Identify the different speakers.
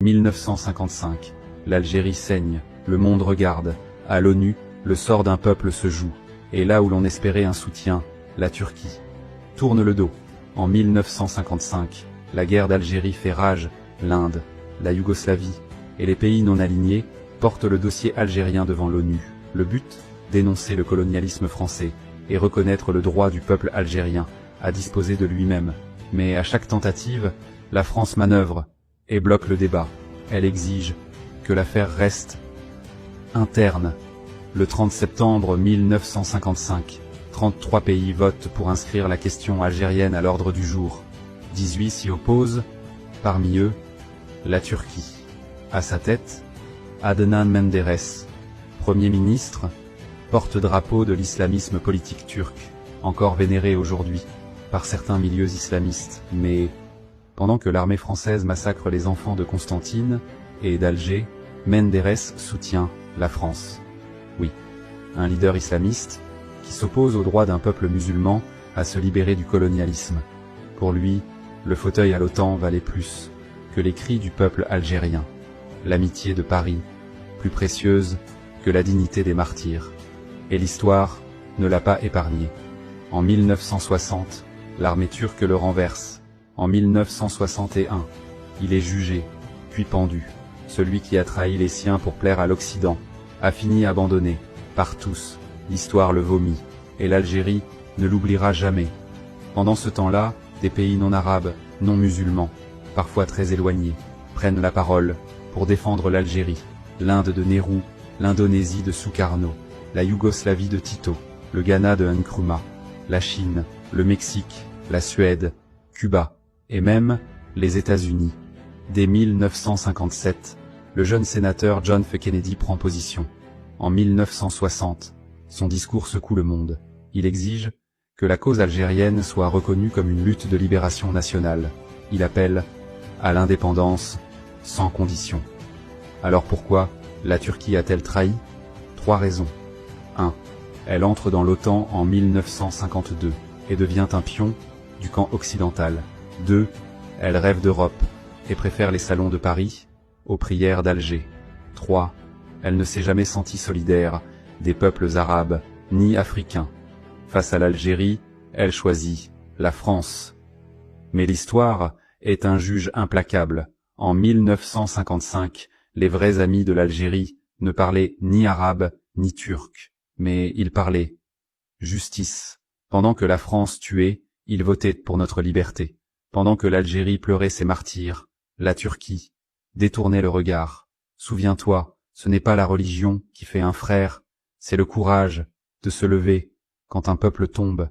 Speaker 1: 1955. L'Algérie saigne, le monde regarde. À l'ONU, le sort d'un peuple se joue. Et là où l'on espérait un soutien, la Turquie tourne le dos. En 1955, la guerre d'Algérie fait rage. L'Inde, la Yougoslavie et les pays non alignés portent le dossier algérien devant l'ONU. Le but, dénoncer le colonialisme français et reconnaître le droit du peuple algérien à disposer de lui-même. Mais à chaque tentative, la France manœuvre et bloque le débat. Elle exige que l'affaire reste interne. Le 30 septembre 1955, 33 pays votent pour inscrire la question algérienne à l'ordre du jour. 18 s'y opposent, parmi eux, la Turquie. À sa tête, Adnan Menderes, Premier ministre, porte-drapeau de l'islamisme politique turc, encore vénéré aujourd'hui par certains milieux islamistes. Mais, pendant que l'armée française massacre les enfants de Constantine et d'Alger, Menderes soutient la France. Oui, un leader islamiste qui s'oppose au droit d'un peuple musulman à se libérer du colonialisme. Pour lui, le fauteuil à l'OTAN valait plus que les cris du peuple algérien. L'amitié de Paris, plus précieuse que la dignité des martyrs. Et l'histoire ne l'a pas épargné. En 1960, l'armée turque le renverse. En 1961, il est jugé, puis pendu. Celui qui a trahi les siens pour plaire à l'Occident a fini abandonné par tous. L'histoire le vomit, et l'Algérie ne l'oubliera jamais. Pendant ce temps-là, des pays non arabes, non musulmans, parfois très éloignés, prennent la parole pour défendre l'Algérie. L'Inde de Nehru, l'Indonésie de Sukarno, la Yougoslavie de Tito, le Ghana de Nkrumah, la Chine, le Mexique, la Suède, Cuba, et même les États-Unis. Dès 1957, le jeune sénateur John F. Kennedy prend position. En 1960, son discours secoue le monde. Il exige que la cause algérienne soit reconnue comme une lutte de libération nationale. Il appelle à l'indépendance sans condition. Alors pourquoi la Turquie a-t-elle trahi? 3 raisons. 1. Elle entre dans l'OTAN en 1952 et devient un pion du camp occidental. 2. Elle rêve d'Europe et préfère les salons de Paris aux prières d'Alger. 3. Elle ne s'est jamais sentie solidaire des peuples arabes ni africains. Face à l'Algérie, elle choisit la France. Mais l'histoire est un juge implacable. En 1955, les vrais amis de l'Algérie ne parlaient ni arabe ni turc, mais ils parlaient justice. Pendant que la France tuait, ils votaient pour notre liberté. Pendant que l'Algérie pleurait ses martyrs, la Turquie détournait le regard. Souviens-toi, ce n'est pas la religion qui fait un frère, c'est le courage de se lever quand un peuple tombe.